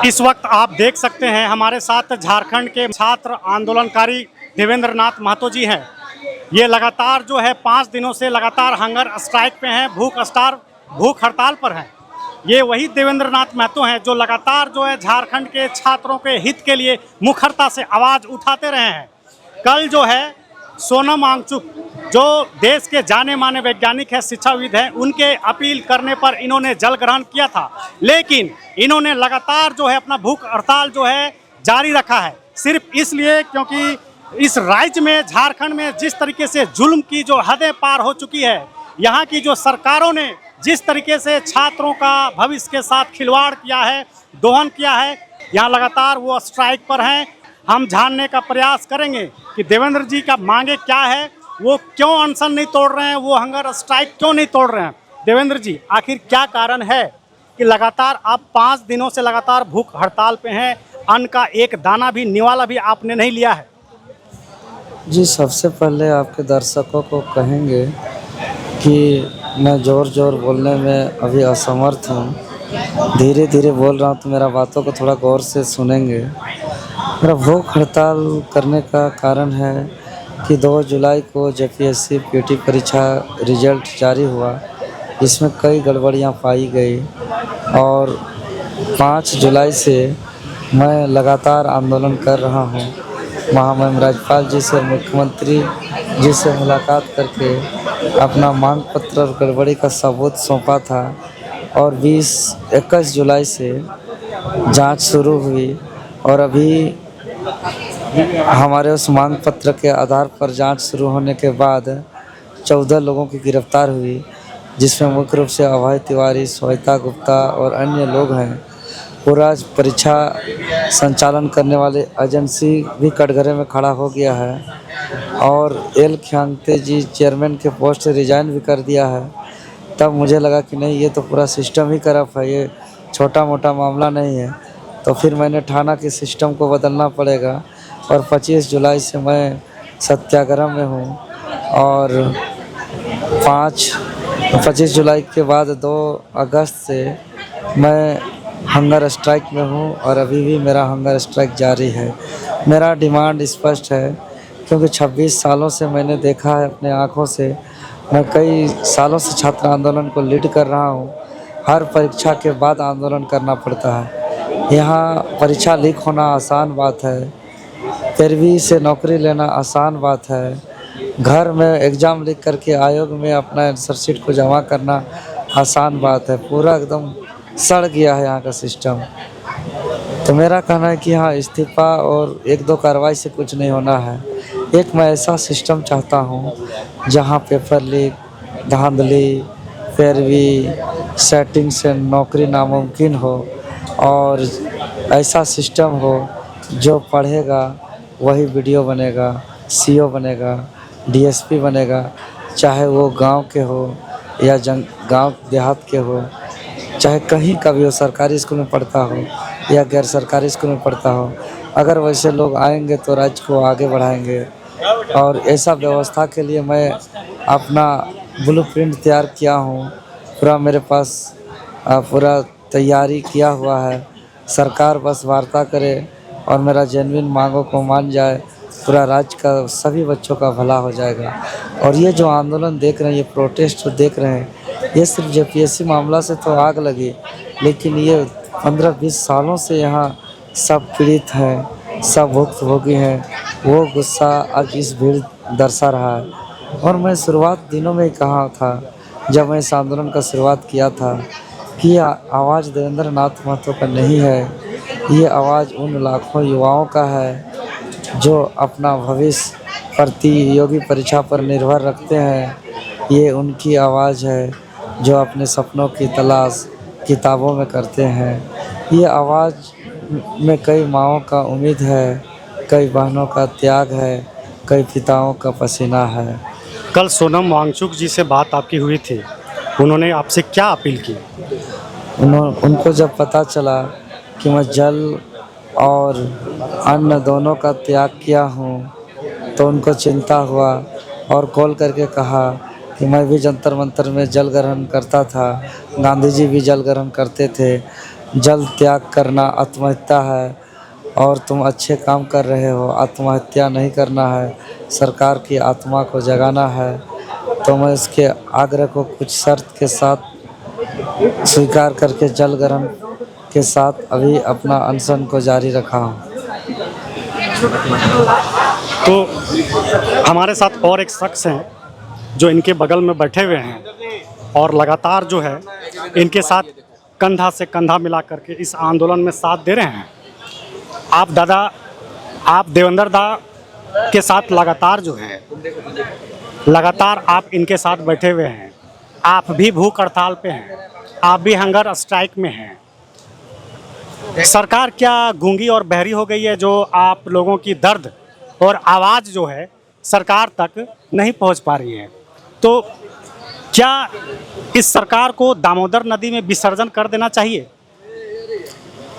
इस वक्त आप देख सकते हैं हमारे साथ झारखंड के छात्र आंदोलनकारी देवेंद्र नाथ महतो जी हैं। ये लगातार जो है 5 दिनों से लगातार हंगर स्ट्राइक पे हैं, भूख हड़ताल पर हैं। ये वही देवेंद्र नाथ महतो हैं जो लगातार जो है झारखंड के छात्रों के हित के लिए मुखरता से आवाज़ उठाते रहे हैं। कल जो है सोनम वांगचुक जो देश के जाने माने वैज्ञानिक है, शिक्षाविद हैं, उनके अपील करने पर इन्होंने जल ग्रहण किया था, लेकिन इन्होंने लगातार जो है अपना भूख हड़ताल जो है जारी रखा है, सिर्फ इसलिए क्योंकि इस राज्य में झारखंड में जिस तरीके से जुल्म की जो हदें पार हो चुकी है, यहाँ की जो सरकारों ने जिस तरीके से छात्रों का भविष्य के साथ खिलवाड़ किया है, दोहन किया है, यहाँ लगातार वो स्ट्राइक पर हैं। हम जानने का प्रयास करेंगे कि देवेंद्र जी का मांगे क्या है, वो क्यों अनशन नहीं तोड़ रहे हैं, वो हंगर स्ट्राइक क्यों नहीं तोड़ रहे हैं। देवेंद्र जी, आखिर क्या कारण है कि लगातार आप 5 दिनों से लगातार भूख हड़ताल पे हैं, अन्न का एक दाना भी निवाला भी आपने नहीं लिया है? जी, सबसे पहले आपके दर्शकों को कहेंगे कि मैं ज़ोर बोलने में अभी असमर्थ हूँ। धीरे धीरे बोल रहा हूँ तो मेरा बातों को थोड़ा गौर से सुनेंगे। मेरा भूख हड़ताल करने का कारण है कि 2 जुलाई को जेपीएससी पीटी परीक्षा रिजल्ट जारी हुआ, इसमें कई गड़बड़ियाँ पाई गई और 5 जुलाई से मैं लगातार आंदोलन कर रहा हूँ। महामहिम राज्यपाल जी से, मुख्यमंत्री जी से मुलाकात करके अपना मांग पत्र और गड़बड़ी का सबूत सौंपा था और 21 जुलाई से जांच शुरू हुई और अभी हमारे उस मांग पत्र के आधार पर जांच शुरू होने के बाद 14 लोगों की गिरफ्तार हुई, जिसमें मुख्य रूप से अभय तिवारी, श्वेता गुप्ता और अन्य लोग हैं। पूरा परीक्षा संचालन करने वाले एजेंसी भी कटघरे में खड़ा हो गया है और एल ख्यांगते जी चेयरमैन के पोस्ट से रिजाइन भी कर दिया है। तब मुझे लगा कि नहीं, ये तो पूरा सिस्टम ही करप्ट है, ये छोटा मोटा मामला नहीं है। तो फिर मैंने ठाना के सिस्टम को बदलना पड़ेगा और 25 जुलाई से मैं सत्याग्रह में हूँ और 25 जुलाई के बाद 2 अगस्त से मैं हंगर स्ट्राइक में हूँ और अभी भी मेरा हंगर स्ट्राइक जारी है। मेरा डिमांड स्पष्ट है क्योंकि 26 सालों से मैंने देखा है अपने आँखों से। मैं कई सालों से छात्र आंदोलन को लीड कर रहा हूँ। हर परीक्षा के बाद आंदोलन करना पड़ता है। यहाँ परीक्षा लीक होना आसान बात है, 13वीं से नौकरी लेना आसान बात है, घर में एग्ज़ाम लिख करके आयोग में अपना आंसर शीट को जमा करना आसान बात है। पूरा एकदम सड़ गया है यहाँ का सिस्टम। तो मेरा कहना है कि यहाँ इस्तीफ़ा और 1-2 कार्रवाई से कुछ नहीं होना है। एक मैं ऐसा सिस्टम चाहता हूँ जहाँ पेपर लीक, धांधली, पैरवी, सेटिंग से नौकरी नामुमकिन हो और ऐसा सिस्टम हो जो पढ़ेगा वही वीडियो बनेगा, सीओ बनेगा, डीएसपी बनेगा, चाहे वो गांव के हो या गांव देहात के हो, चाहे कहीं का भी हो, सरकारी स्कूल में पढ़ता हो या गैर सरकारी स्कूल में पढ़ता हो। अगर वैसे लोग आएंगे तो राज्य को आगे बढ़ाएंगे और ऐसा व्यवस्था के लिए मैं अपना ब्लूप्रिंट तैयार किया हूँ। पूरा मेरे पास पूरा तैयारी किया हुआ है। सरकार बस वार्ता करे और मेरा जेन्युइन मांगों को मान जाए, पूरा राज्य का सभी बच्चों का भला हो जाएगा। और ये जो आंदोलन देख रहे हैं, ये प्रोटेस्ट जो देख रहे हैं, ये सिर्फ जेपीएससी मामला से तो आग लगी, लेकिन ये 15-20 सालों से यहाँ सब पीड़ित हैं, सब भुक्तभोगी हैं। वो गुस्सा आज इस भीड़ दर्शा रहा है। और मैं शुरुआत दिनों में ही कहा था, जब मैं इस आंदोलन का शुरुआत किया था, कि यह आवाज़ देवेंद्र नाथ महतो का नहीं है, ये आवाज़ उन लाखों युवाओं का है जो अपना भविष्य प्रतियोगी परीक्षा पर निर्भर रखते हैं। ये उनकी आवाज़ है जो अपने सपनों की तलाश किताबों में करते हैं। ये आवाज़ में कई माँओं का उम्मीद है, कई बहनों का त्याग है, कई पिताओं का पसीना है। कल सोनम वांगचुक जी से बात आपकी हुई थी, उन्होंने आपसे क्या अपील की? उनको जब पता चला कि मैं जल और अन्न दोनों का त्याग किया हूँ, तो उनको चिंता हुआ और कॉल करके कहा कि मैं भी जंतर मंतर में जल ग्रहण करता था, गांधी जी भी जल ग्रहण करते थे, जल त्याग करना आत्महत्या है और तुम अच्छे काम कर रहे हो, आत्महत्या नहीं करना है, सरकार की आत्मा को जगाना है। तो मैं इसके आग्रह को कुछ शर्त के साथ स्वीकार करके जल ग्रहण के साथ अभी अपना अनशन को जारी रखा हूँ। तो हमारे साथ और एक शख्स हैं जो इनके बगल में बैठे हुए हैं और लगातार जो है इनके साथ कंधा से कंधा मिला करके इस आंदोलन में साथ दे रहे हैं। आप देवेंद्र दा के साथ लगातार जो है लगातार आप इनके साथ बैठे हुए हैं, आप भी भूख हड़ताल पे हैं, आप भी हंगर स्ट्राइक में हैं। सरकार क्या गूंगी और बहरी हो गई है जो आप लोगों की दर्द और आवाज़ जो है सरकार तक नहीं पहुंच पा रही है? तो क्या इस सरकार को दामोदर नदी में विसर्जन कर देना चाहिए?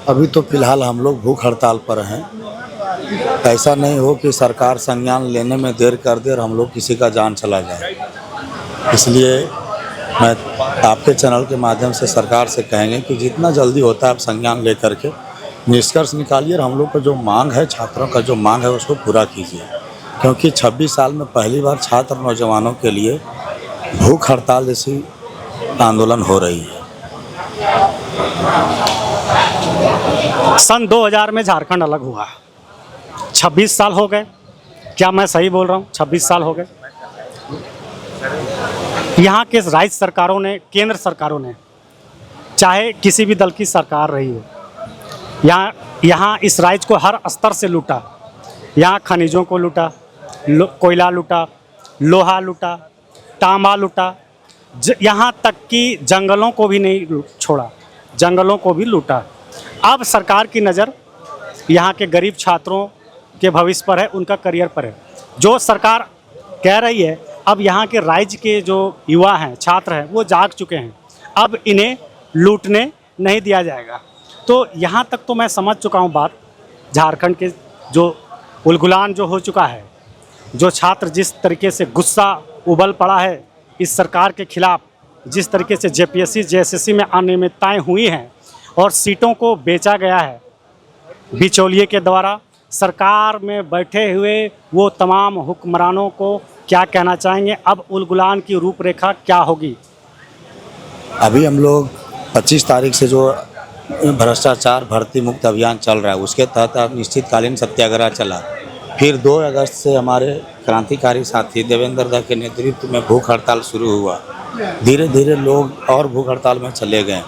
अभी तो फिलहाल हम लोग भूख हड़ताल पर हैं। ऐसा नहीं हो कि सरकार संज्ञान लेने में देर कर दे और हम लोग किसी का जान चला जाए। इसलिए मैं आपके चैनल के माध्यम से सरकार से कहेंगे कि जितना जल्दी होता है आप संज्ञान ले करके निष्कर्ष निकालिए और हम लोग का जो मांग है, छात्रों का जो मांग है उसको पूरा कीजिए। क्योंकि 26 साल में पहली बार छात्र नौजवानों के लिए भूख हड़ताल जैसी आंदोलन हो रही है। सन 2000 में झारखंड अलग हुआ, 26 साल हो गए। क्या मैं सही बोल रहा हूँ? 26 साल हो गए। यहाँ के राज्य सरकारों ने, केंद्र सरकारों ने, चाहे किसी भी दल की सरकार रही हो, यहाँ इस राज्य को हर स्तर से लूटा। यहाँ खनिजों को लूटा, कोयला लूटा, लोहा लूटा, तांबा लूटा, यहाँ तक कि जंगलों को भी नहीं छोड़ा, जंगलों को भी लूटा। अब सरकार की नज़र यहाँ के गरीब छात्रों के भविष्य पर है, उनका करियर पर है। जो सरकार कह रही है अब यहाँ के राज्य के जो युवा हैं, छात्र हैं, वो जाग चुके हैं, अब इन्हें लूटने नहीं दिया जाएगा। तो यहाँ तक तो मैं समझ चुका हूँ बात। झारखंड के जो उलगुलान जो हो चुका है, जो छात्र जिस तरीके से गुस्सा उबल पड़ा है इस सरकार के खिलाफ, जिस तरीके से जेपीएससी जेएसएससी में अनियमितताएँ हुई हैं और सीटों को बेचा गया है बिचौलिए के द्वारा, सरकार में बैठे हुए वो तमाम हुक्मरानों को क्या कहना चाहेंगे? अब उलगुलान की रूपरेखा क्या होगी? अभी हम लोग 25 तारीख से जो भ्रष्टाचार भर्ती मुक्त अभियान चल रहा है उसके तहत अनिश्चितकालीन सत्याग्रह चला। फिर 2 अगस्त से हमारे क्रांतिकारी साथी देवेंद्र दा के नेतृत्व में भूख हड़ताल शुरू हुआ। धीरे धीरे लोग और भूख हड़ताल में चले गए।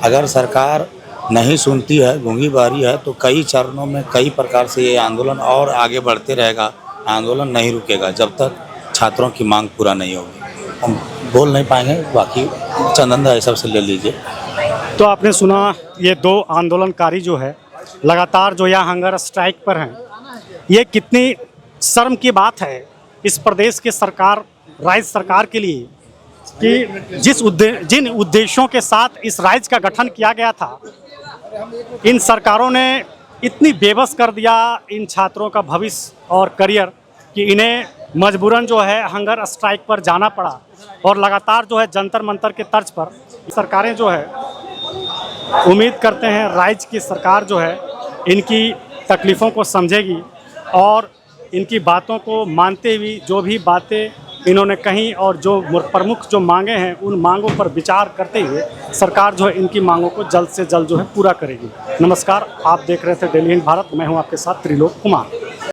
अगर सरकार नहीं सुनती है, गूंगी बहरी है, तो कई चरणों में कई प्रकार से ये आंदोलन और आगे बढ़ते रहेगा। आंदोलन नहीं रुकेगा जब तक छात्रों की मांग पूरा नहीं होगी। हम बोल नहीं पाएंगे, बाकी चंदन दा सब से ले लीजिए। तो आपने सुना, ये 2 आंदोलनकारी जो है लगातार जो यहाँ हंगर स्ट्राइक पर हैं, ये कितनी शर्म की बात है इस प्रदेश के सरकार, राज्य सरकार के लिए कि जिन उद्देश्यों के साथ इस राज्य का गठन किया गया था, इन सरकारों ने इतनी बेबस कर दिया इन छात्रों का भविष्य और करियर कि इन्हें मजबूरन जो है हंगर स्ट्राइक पर जाना पड़ा। और लगातार जो है जंतर मंतर के तर्ज पर सरकारें जो है, उम्मीद करते हैं राज्य की सरकार जो है इनकी तकलीफ़ों को समझेगी और इनकी बातों को मानते हुए जो भी बातें इन्होंने कही और जो प्रमुख जो मांगे हैं उन मांगों पर विचार करते हुए सरकार जो है इनकी मांगों को जल्द से जल्द जो है पूरा करेगी। नमस्कार, आप देख रहे थे डेली हिंद भारत। मैं हूं आपके साथ त्रिलोक कुमार।